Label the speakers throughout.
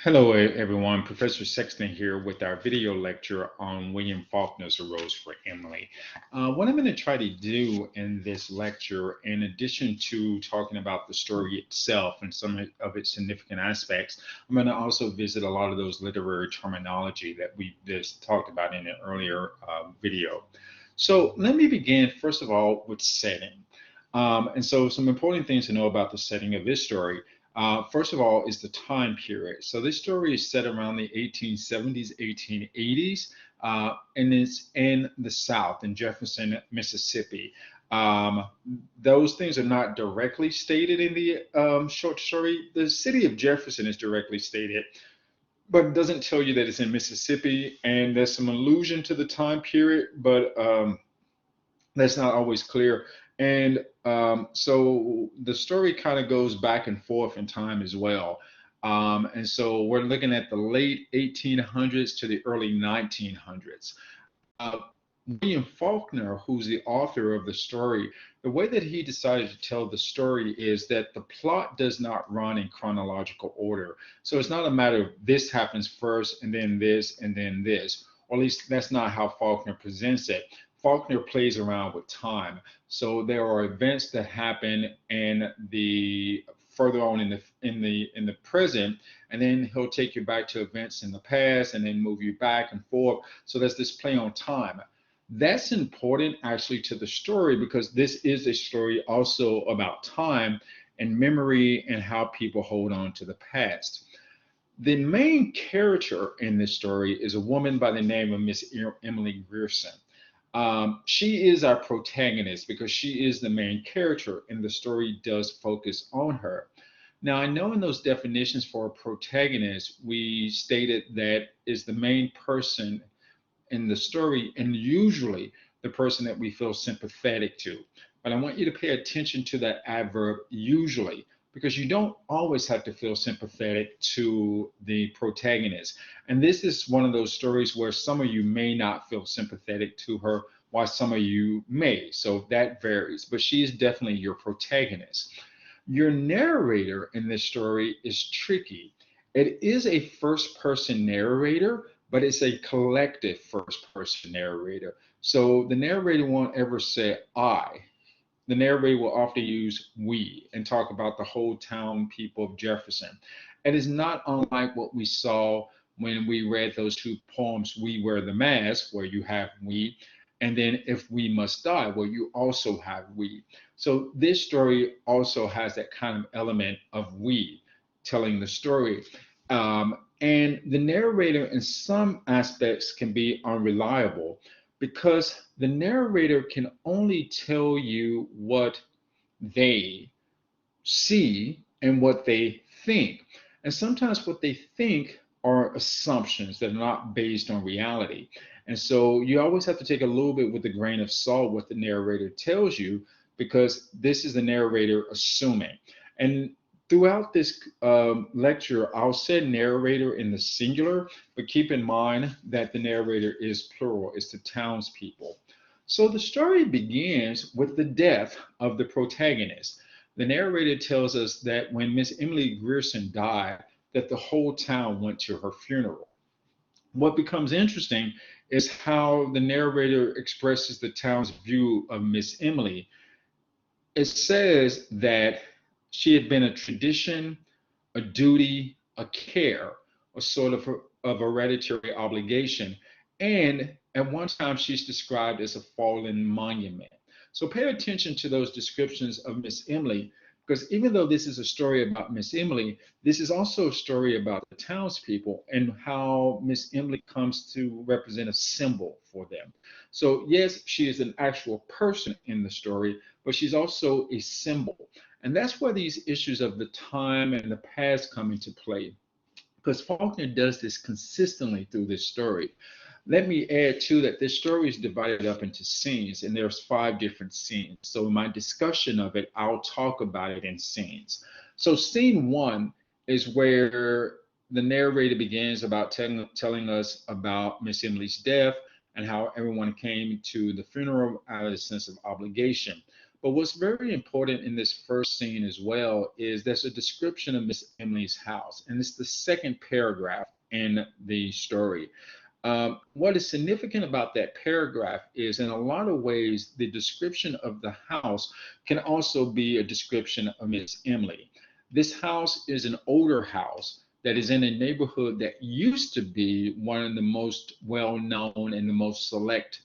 Speaker 1: Hello, everyone. Professor Sexton here with our video lecture on William Faulkner's A Rose for Emily. What I'm going to try to do in this lecture, in addition to talking about the story itself and some of its significant aspects, I'm going to also visit a lot of those literary terminology that we just talked about in an earlier video. So let me begin, first of all, with setting. And so some important things to know about the setting of this story. First of all, is the time period. So this story is set around the 1870s, 1880s, and it's in the South, in Jefferson, Mississippi. Um, those things are not directly stated in the short story. The city of Jefferson is directly stated, but it doesn't tell you that it's in Mississippi. And there's some allusion to the time period, but that's not always clear. And so the story kind of goes back and forth in time as well. And so we're looking at the late 1800s to the early 1900s. Uh, William Faulkner, who's the author of the story, the way that he decided to tell the story is that the plot does not run in chronological order. So it's not a matter of this happens first and then this and then this, or at least that's not how Faulkner presents it. Faulkner plays around with time. So there are events that happen in the further on in the present, and then he'll take you back to events in the past and then move you back and forth. So there's this play on time. That's important actually to the story because this is a story also about time and memory and how people hold on to the past. The main character in this story is a woman by the name of Miss Emily Grierson. She is our protagonist because she is the main character, and the story does focus on her. Now, I know in those definitions for a protagonist, we stated that is the main person in the story and usually the person that we feel sympathetic to. But I want you to pay attention to that adverb usually because you don't always have to feel sympathetic to the protagonist. And this is one of those stories where some of you may not feel sympathetic to her, while some of you may. So that varies, but she is definitely your protagonist. Your narrator in this story is tricky. It is a first person narrator, but it's a collective first person narrator. So the narrator won't ever say I. The narrator will often use we and talk about the whole town people of Jefferson. It is not unlike what we saw when we read those two poems, We Wear the Mask, where you have we, and then If We Must Die, where you also have we. So this story also has that kind of element of we telling the story. And the narrator, in some aspects, can be unreliable because the narrator can only tell you what they see and what they think. And sometimes what they think are assumptions that are not based on reality. And so you always have to take a little bit with a grain of salt what the narrator tells you because this is the narrator assuming. And throughout this lecture, I'll say narrator in the singular, but keep in mind that the narrator is plural, it's the townspeople. So the story begins with the death of the protagonist. The narrator tells us that when Miss Emily Grierson died, that the whole town went to her funeral. What becomes interesting is how the narrator expresses the town's view of Miss Emily. It says that she had been a tradition, a duty, a care, a sort of hereditary obligation. And at one time, she's described as a fallen monument. So pay attention to those descriptions of Miss Emily, because even though this is a story about Miss Emily, this is also a story about the townspeople and how Miss Emily comes to represent a symbol for them. So, yes, she is an actual person in the story, but she's also a symbol. And that's where these issues of the time and the past come into play, because Faulkner does this consistently through this story. Let me add too that this story is divided up into scenes, and there's 5 different scenes. So in my discussion of it, I'll talk about it in scenes. So scene 1 is where the narrator begins about telling us about Miss Emily's death and how everyone came to the funeral out of a sense of obligation. But what's very important in this first scene as well is there's a description of Miss Emily's house, and it's the second paragraph in the story. What is significant about that paragraph is, in a lot of ways, the description of the house can also be a description of Miss Emily. This house is an older house that is in a neighborhood that used to be one of the most well known and the most select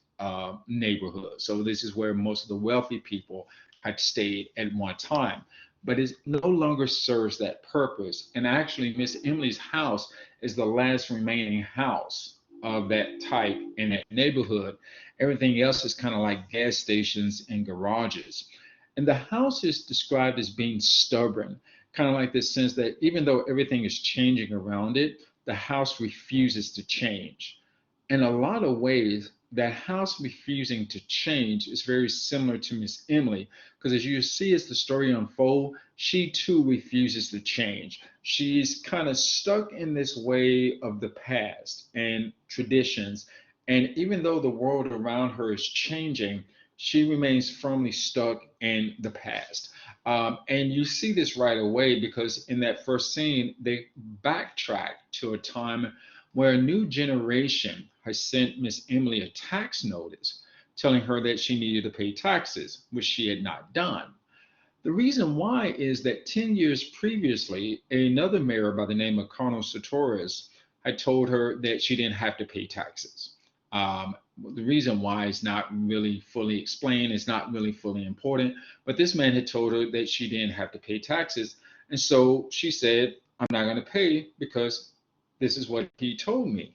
Speaker 1: neighborhoods. So, this is where most of the wealthy people had stayed at one time. But it no longer serves that purpose. And actually, Miss Emily's house is the last remaining house of that type in that neighborhood. Everything else is kind of like gas stations and garages. And the house is described as being stubborn, kind of like this sense that even though everything is changing around it, the house refuses to change. In a lot of ways, that house refusing to change is very similar to Miss Emily, because as you see as the story unfolds, she too refuses to change. She's kind of stuck in this way of the past and traditions. And even though the world around her is changing, she remains firmly stuck in the past. And you see this right away because in that first scene, they backtrack to a time where a new generation has sent Miss Emily a tax notice telling her that she needed to pay taxes, which she had not done. The reason why is that 10 years previously, another mayor by the name of Colonel Sartorius had told her that she didn't have to pay taxes. The reason why is not really fully explained, it's not really fully important, but this man had told her that she didn't have to pay taxes. And so she said, I'm not going to pay because this is what he told me.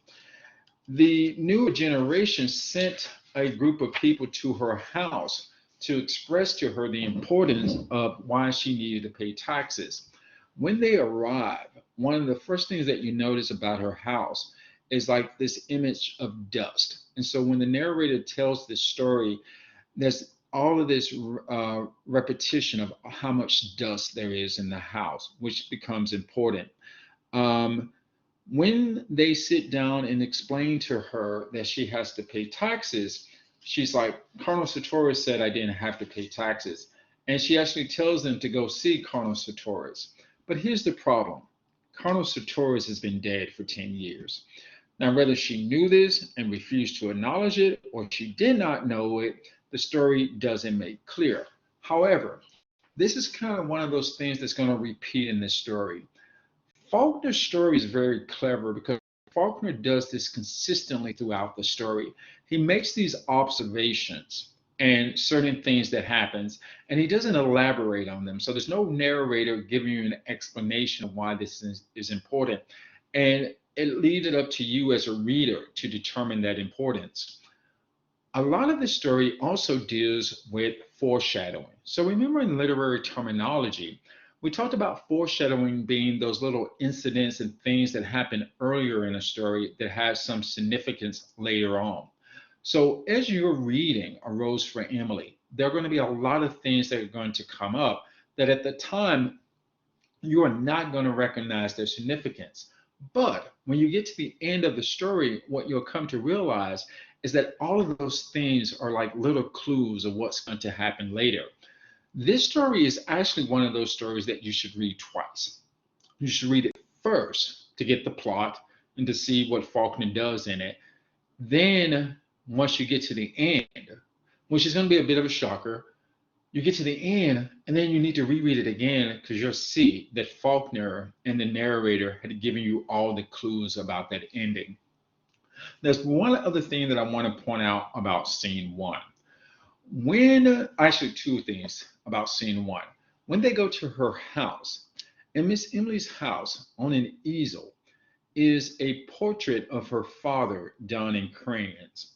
Speaker 1: The newer generation sent a group of people to her house to express to her the importance of why she needed to pay taxes. When they arrive, one of the first things that you notice about her house is like this image of dust. And so when the narrator tells this story, there's all of this repetition of how much dust there is in the house, which becomes important. Um, when they sit down and explain to her that she has to pay taxes, she's like, Colonel Sartorius said I didn't have to pay taxes. And she actually tells them to go see Colonel Sartorius. But here's the problem. Colonel Sartorius has been dead for 10 years. Now, whether she knew this and refused to acknowledge it or she did not know it, the story doesn't make clear. However, this is kind of one of those things that's going to repeat in this story. Faulkner's story is very clever because Faulkner does this consistently throughout the story. He makes these observations and certain things that happens, and he doesn't elaborate on them. So there's no narrator giving you an explanation of why this is important. And it leaves it up to you as a reader to determine that importance. A lot of the story also deals with foreshadowing. So remember in literary terminology, we talked about foreshadowing being those little incidents and things that happen earlier in a story that have some significance later on. So as you're reading A Rose for Emily, there are going to be a lot of things that are going to come up that at the time you are not going to recognize their significance. But when you get to the end of the story, what you'll come to realize is that all of those things are like little clues of what's going to happen later. This story is actually one of those stories that you should read twice. You should read it first to get the plot and to see what Faulkner does in it. Then, once you get to the end, which is going to be a bit of a shocker, you get to the end and then you need to reread it again because you'll see that Faulkner and the narrator had given you all the clues about that ending. There's one other thing that I want to point out about scene one. Actually, two things about scene one. When they go to her house, in Miss Emily's house on an easel is a portrait of her father done in crayons.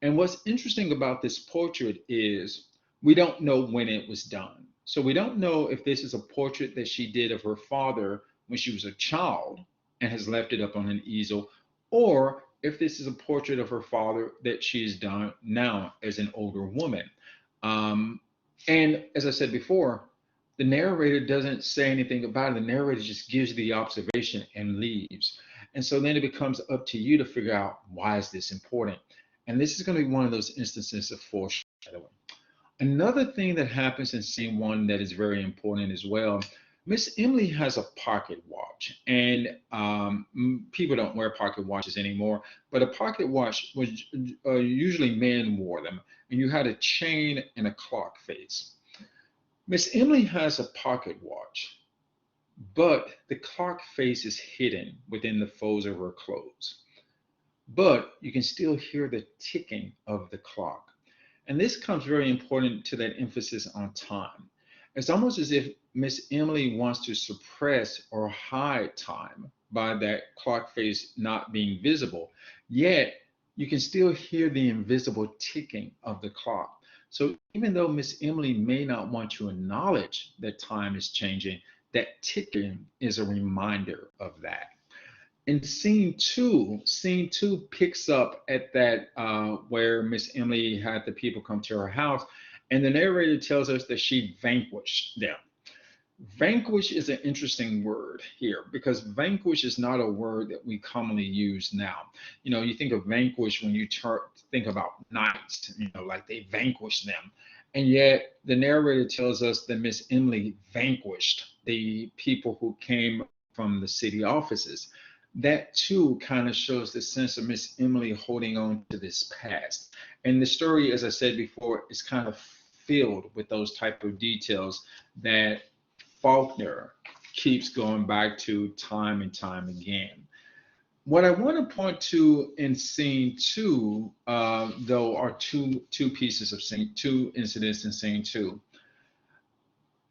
Speaker 1: And what's interesting about this portrait is we don't know when it was done. So we don't know if this is a portrait that she did of her father when she was a child and has left it up on an easel, or if this is a portrait of her father that she's done now as an older woman. And as I said before, the narrator doesn't say anything about it. The narrator just gives you the observation and leaves. And so then it becomes up to you to figure out, why is this important? And this is going to be one of those instances of foreshadowing. Another thing that happens in scene one that is very important as well. Miss Emily has a pocket watch, and people don't wear pocket watches anymore. But a pocket watch was usually men wore them, and you had a chain and a clock face. Miss Emily has a pocket watch, but the clock face is hidden within the folds of her clothes. But you can still hear the ticking of the clock. And this comes very important to that emphasis on time. It's almost as if Miss Emily wants to suppress or hide time by that clock face not being visible, yet you can still hear the invisible ticking of the clock. So even though Miss Emily may not want to acknowledge that time is changing, that ticking is a reminder of that. In scene two picks up at that where Miss Emily had the people come to her house, and the narrator tells us that she vanquished them. Vanquish is an interesting word here because vanquish is not a word that we commonly use now. You know, you think of vanquish when you think about knights, you know, like they vanquished them. And yet the narrator tells us that Miss Emily vanquished the people who came from the city offices. That too kind of shows the sense of Miss Emily holding on to this past. And the story, as I said before, is kind of filled with those type of details that Faulkner keeps going back to time and time again. What I want to point to in scene two, though, are two pieces of scene, two incidents in scene two.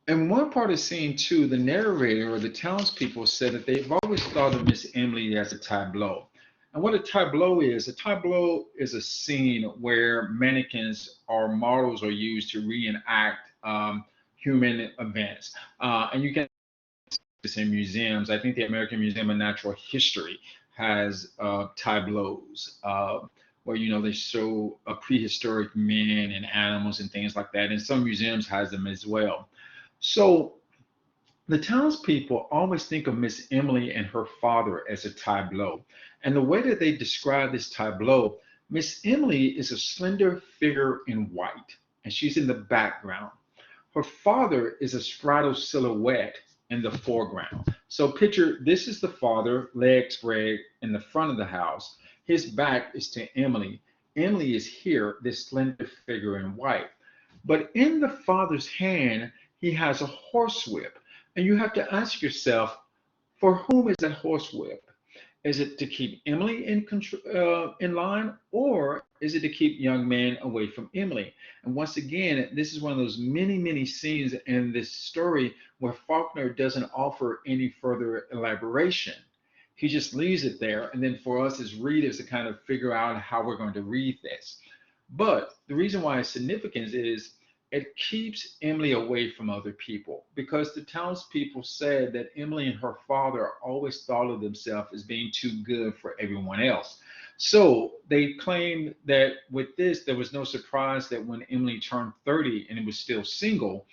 Speaker 1: In one part of scene two, the narrator or the townspeople said that they've always thought of Miss Emily as a tableau. And what a tableau is a scene where mannequins or models are used to reenact human events. And you can see this in museums. I think the American Museum of Natural History has tableaus where you know they show prehistoric men and animals and things like that. And some museums has them as well. So the townspeople always think of Miss Emily and her father as a tableau. And the way that they describe this tableau, Miss Emily is a slender figure in white, and she's in the background. Her father is a straddled silhouette in the foreground. So picture this is the father, legs spread in the front of the house. His back is to Emily. Emily is here, this slender figure in white. But in the father's hand, he has a horsewhip. And you have to ask yourself, for whom is that horsewhip? Is it to keep Emily in line, or is it to keep young men away from Emily? And once again, this is one of those many scenes in this story where Faulkner doesn't offer any further elaboration. He just leaves it there, and then for us as readers to kind of figure out how we're going to read this. But the reason why it's significant is it keeps Emily away from other people because the townspeople said that Emily and her father always thought of themselves as being too good for everyone else. So they claimed that with this, there was no surprise that when Emily turned 30 and was still single,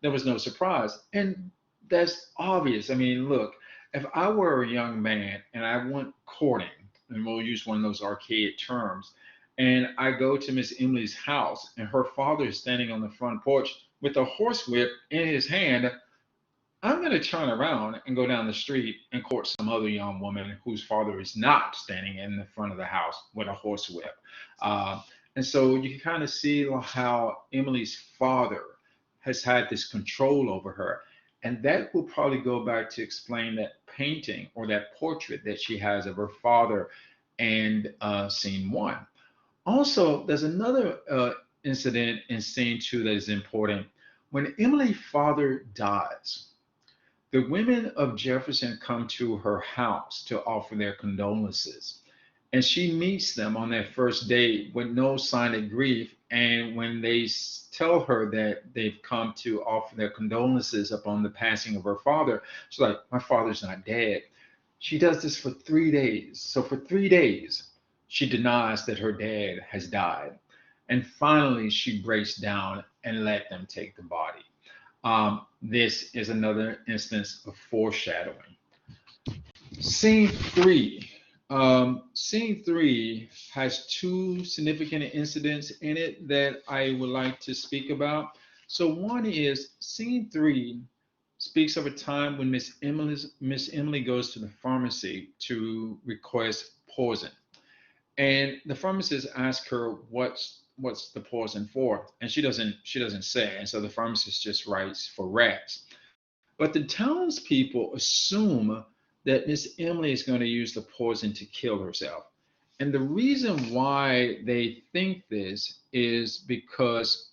Speaker 1: there was no surprise. And that's obvious. I mean, look, if I were a young man and I went courting, and we'll use one of those archaic terms, and I go to Miss Emily's house, and her father is standing on the front porch with a horsewhip in his hand, I'm going to turn around and go down the street and court some other young woman whose father is not standing in the front of the house with a horsewhip. And so you can kind of see how Emily's father has had this control over her. And that will probably go back to explain that painting or that portrait that she has of her father and scene one. Also, there's another incident in scene two that is important. When Emily's father dies, the women of Jefferson come to her house to offer their condolences. And she meets them on that first date with no sign of grief. And when they tell her that they've come to offer their condolences upon the passing of her father, she's like, my father's not dead. She does this for 3 days. So for 3 days, she denies that her dad has died. And finally, she breaks down and let them take the body. This is another instance of foreshadowing. Scene three. Scene three has two significant incidents in it that I would like to speak about. So one is scene 3 speaks of a time when Miss Emily goes to the pharmacy to request poison. And the pharmacist asks her what's the poison for, and she doesn't say. And so the pharmacist just writes for rats. But the townspeople assume that Miss Emily is going to use the poison to kill herself. And the reason why they think this is because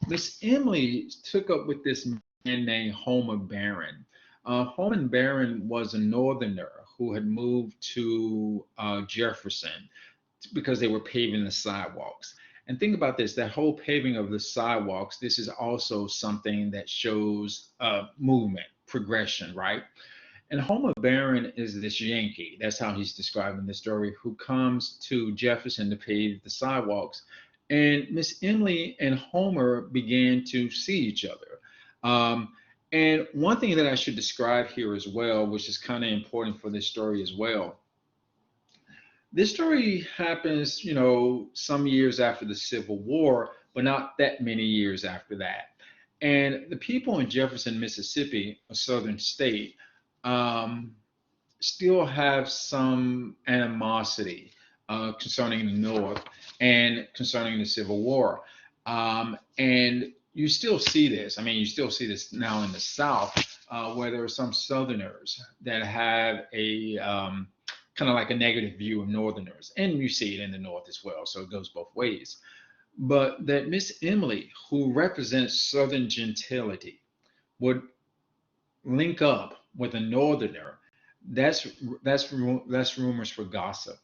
Speaker 1: Miss Emily took up with this man named Homer Barron. Homer Barron was a northerner who had moved to Jefferson because they were paving the sidewalks. And think about this, that whole paving of the sidewalks, this is also something that shows movement, progression, right? And Homer Barron is this Yankee, that's how he's described in the story, who comes to Jefferson to pave the sidewalks. And Miss Emily and Homer began to see each other. And one thing that I should describe here as well, which is kind of important for this story as well, this story happens, some years after the Civil War, but not that many years after that. And the people in Jefferson, Mississippi, a southern state, um, still have some animosity concerning the North and concerning the Civil War. And you still see this. I mean, you still see this now in the South, where there are some Southerners that have a kind of like a negative view of Northerners. And you see it in the North as well. So it goes both ways. But that Miss Emily, who represents Southern gentility, would link up with a northerner, that's rumors for gossip.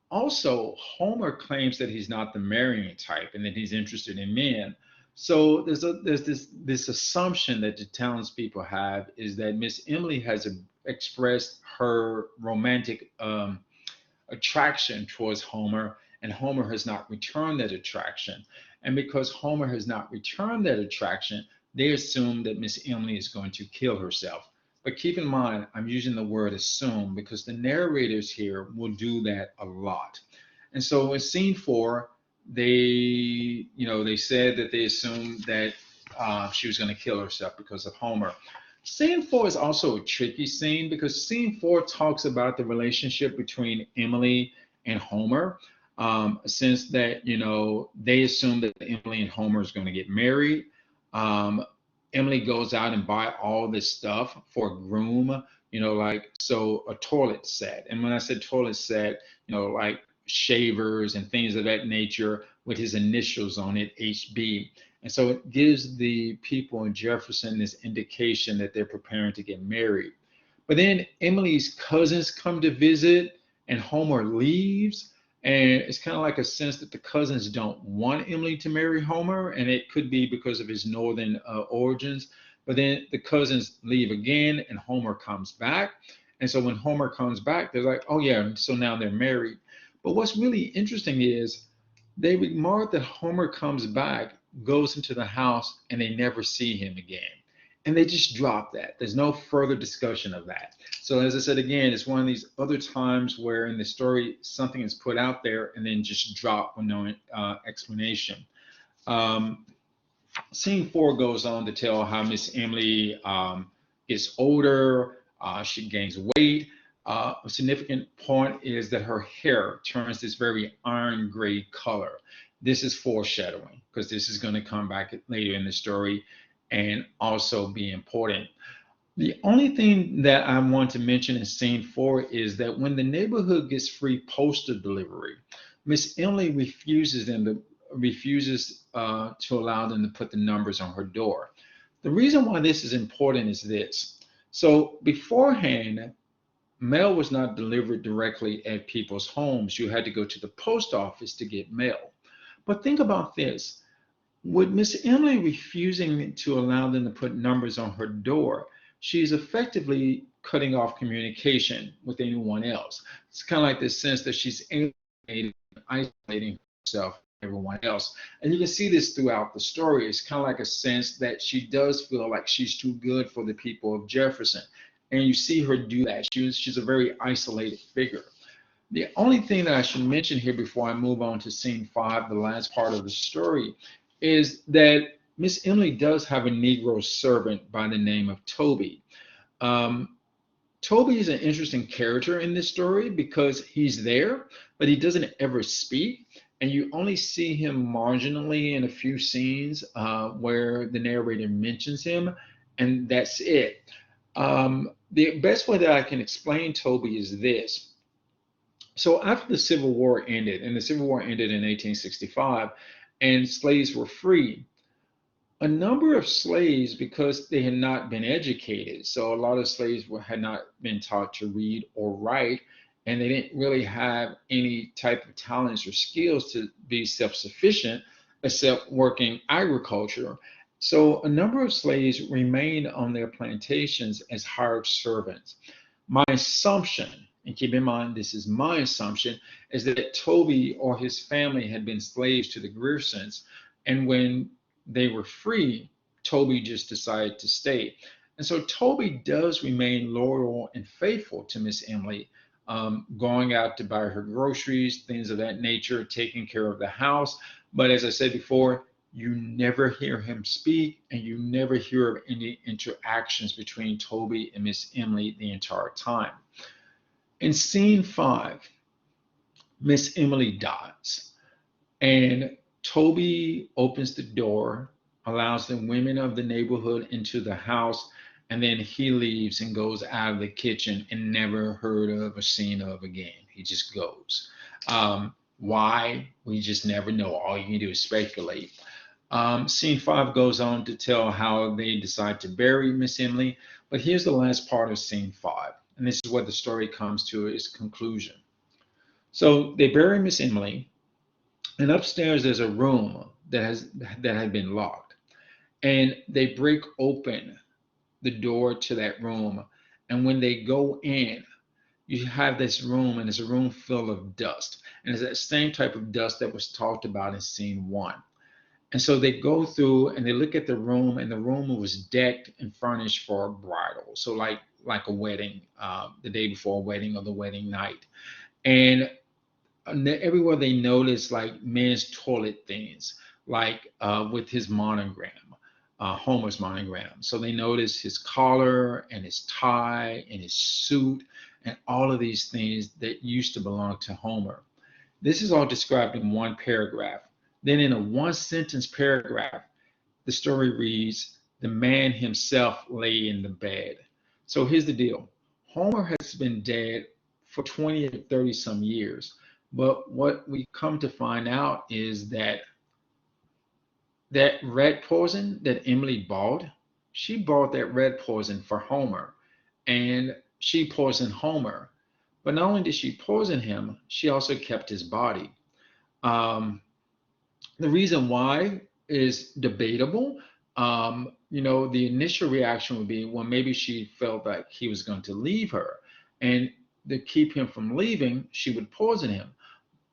Speaker 1: Also, Homer claims that he's not the marrying type and that he's interested in men. So there's this assumption that the townspeople have is that Miss Emily has expressed her romantic attraction towards Homer, and Homer has not returned that attraction. And because Homer has not returned that attraction, they assume that Miss Emily is going to kill herself. But keep in mind, I'm using the word assume because the narrators here will do that a lot. And so in scene 4, they said that they assumed that she was going to kill herself because of Homer. Scene 4 is also a tricky scene because scene 4 talks about the relationship between Emily and Homer. Since that, they assume that Emily and Homer is going to get married. Emily goes out and buy all this stuff for a groom, like so a toilet set. And when I said toilet set, like shavers and things of that nature with his initials on it, HB. And so it gives the people in Jefferson this indication that they're preparing to get married. But then Emily's cousins come to visit and Homer leaves. And it's kind of like a sense that the cousins don't want Emily to marry Homer, and it could be because of his northern origins. But then the cousins leave again, and Homer comes back. And so when Homer comes back, they're like, oh, yeah, so now they're married. But what's really interesting is they remark that Homer comes back, goes into the house, and they never see him again. And they just drop that. There's no further discussion of that. So as I said again, it's one of these other times where in the story something is put out there and then just dropped with no explanation. Scene 4 goes on to tell how Miss Emily gets older, she gains weight. A significant point is that her hair turns this very iron gray color. This is foreshadowing because this is going to come back later in the story and also be important. The only thing that I want to mention in scene 4 is that when the neighborhood gets free postal delivery, Miss Emily refuses to allow them to put the numbers on her door. The reason why this is important is this. So beforehand, mail was not delivered directly at people's homes. You had to go to the post office to get mail. But think about this. With Miss Emily refusing to allow them to put numbers on her door, she's effectively cutting off communication with anyone else. It's kind of like this sense that she's isolating herself from everyone else. And you can see this throughout the story. It's kind of like a sense that she does feel like she's too good for the people of Jefferson. And you see her do that. She's a very isolated figure. The only thing that I should mention here before I move on to scene five, the last part of the story, is that Miss Emily does have a Negro servant by the name of Toby. Um, Toby is an interesting character in this story because he's there, but he doesn't ever speak. And you only see him marginally in a few scenes where the narrator mentions him, and that's it. The best way that I can explain Toby is this. So after the Civil War ended, and the Civil War ended in 1865, and slaves were free, a number of slaves, because they had not been educated, so a lot of slaves had not been taught to read or write, and they didn't really have any type of talents or skills to be self-sufficient except working agriculture. So a number of slaves remained on their plantations as hired servants. My assumption, and keep in mind this is my assumption, is that Toby or his family had been slaves to the Griersons, and when they were free, Toby just decided to stay. And so Toby does remain loyal and faithful to Miss Emily, going out to buy her groceries, things of that nature, taking care of the house. But as I said before, you never hear him speak, and you never hear of any interactions between Toby and Miss Emily the entire time. In scene five, Miss Emily dies, and Toby opens the door, allows the women of the neighborhood into the house, and then he leaves and goes out of the kitchen and never heard of or seen of again. He just goes. Why? We just never know. All you can do is speculate. Scene five goes on to tell how they decide to bury Miss Emily, but here's the last part of scene five, and this is where the story comes to its conclusion. So they bury Miss Emily, and upstairs there's a room that had been locked, and they break open the door to that room, and when they go in, you have this room, and it's a room full of dust, and it's that same type of dust that was talked about in scene one. And so they go through and they look at the room, and the room was decked and furnished for a bridal, so like a wedding, the day before a wedding or the wedding night. And everywhere they notice like men's toilet things, like with his monogram, Homer's monogram. So they notice his collar and his tie and his suit and all of these things that used to belong to Homer. This is all described in one paragraph. Then in a one sentence paragraph, the story reads, the man himself lay in the bed. So here's the deal. Homer has been dead for 20 or 30 some years. But what we come to find out is that that red poison that Emily bought, she bought that red poison for Homer, and she poisoned Homer. But not only did she poison him, she also kept his body. Um, the reason why is debatable. The initial reaction would be, well, maybe she felt like he was going to leave her, and to keep him from leaving, she would poison him.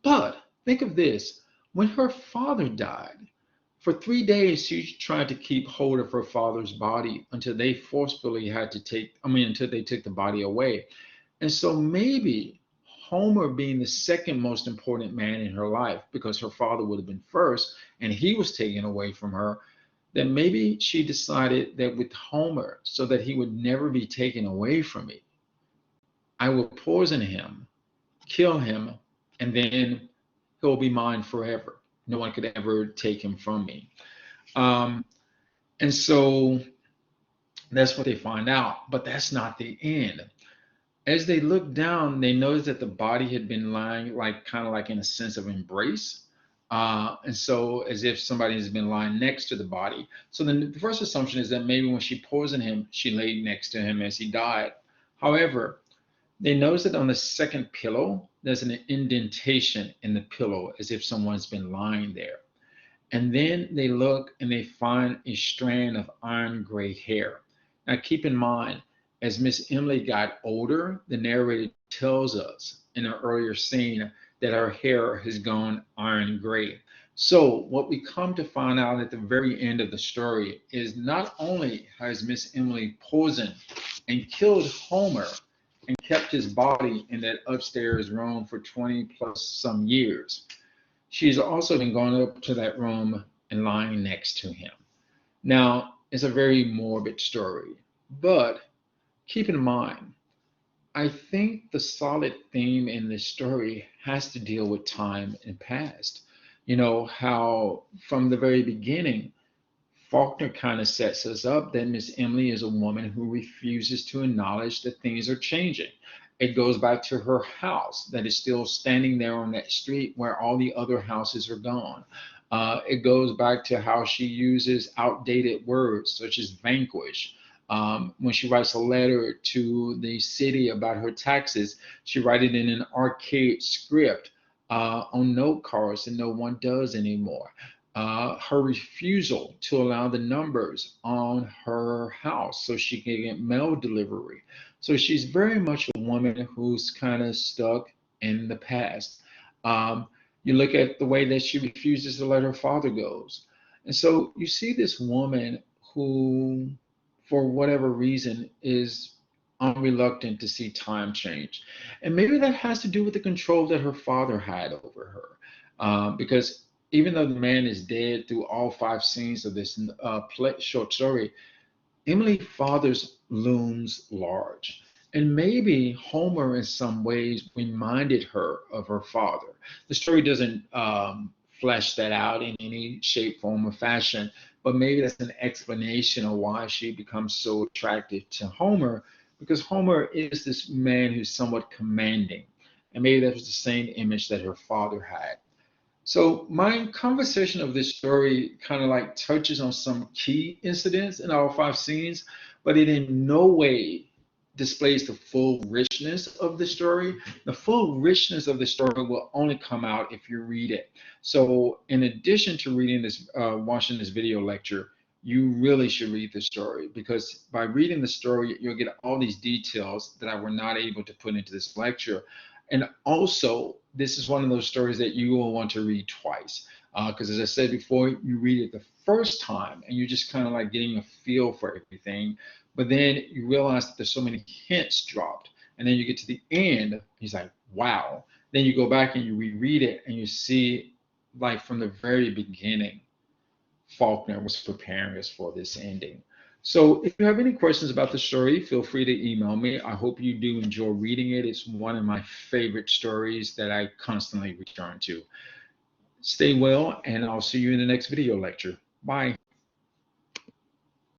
Speaker 1: But think of this, when her father died, for 3 days she tried to keep hold of her father's body until they forcefully had to until they took the body away. And so maybe Homer, being the second most important man in her life, because her father would have been first and he was taken away from her, that maybe she decided that with Homer, so that he would never be taken away from me, I will poison him, kill him, and then he'll be mine forever. No one could ever take him from me. Um, and so that's what they find out. But that's not the end. As they look down, they notice that the body had been lying like kind of like in a sense of embrace. And so as if somebody has been lying next to the body. So then the first assumption is that maybe when she poisoned him, she laid next to him as he died. However, they notice that on the second pillow, there's an indentation in the pillow as if someone's been lying there. And then they look and they find a strand of iron gray hair. Now, keep in mind, as Miss Emily got older, the narrator tells us in an earlier scene that her hair has gone iron gray. So, what we come to find out at the very end of the story is not only has Miss Emily poisoned and killed Homer, and kept his body in that upstairs room for 20 plus some years. She's also been going up to that room and lying next to him. Now, it's a very morbid story, but keep in mind, I think the solid theme in this story has to deal with time and past. You know, how from the very beginning, Faulkner kind of sets us up that Miss Emily is a woman who refuses to acknowledge that things are changing. It goes back to her house that is still standing there on that street where all the other houses are gone. It goes back to how she uses outdated words such as vanquish. When she writes a letter to the city about her taxes, she writes it in an archaic script on note cards that no one does anymore. Her refusal to allow the numbers on her house so she can get mail delivery. So she's very much a woman who's kind of stuck in the past. Um, you look at the way that she refuses to let her father goes. And so you see this woman who, for whatever reason, is unreluctant to see time change. And maybe that has to do with the control that her father had over her. Because even though the man is dead through all five scenes of this short story, Emily Father's looms large. And maybe Homer, in some ways, reminded her of her father. The story doesn't flesh that out in any shape, form, or fashion, but maybe that's an explanation of why she becomes so attracted to Homer, because Homer is this man who's somewhat commanding. And maybe that was the same image that her father had. So my conversation of this story kind of like touches on some key incidents in all five scenes, but it in no way displays the full richness of the story. The full richness of the story will only come out if you read it. So in addition to reading this, watching this video lecture, you really should read the story, because by reading the story, you'll get all these details that I were not able to put into this lecture. And also, this is one of those stories that you will want to read twice. Because as I said before, you read it the first time and you're just kind of like getting a feel for everything. But then you realize that there's so many hints dropped. And then you get to the end, he's like, wow. Then you go back and you reread it and you see, like from the very beginning, Faulkner was preparing us for this ending. So if you have any questions about the story, feel free to email me. I hope you do enjoy reading it. It's one of my favorite stories that I constantly return to. Stay well, and I'll see you in the next video lecture. Bye.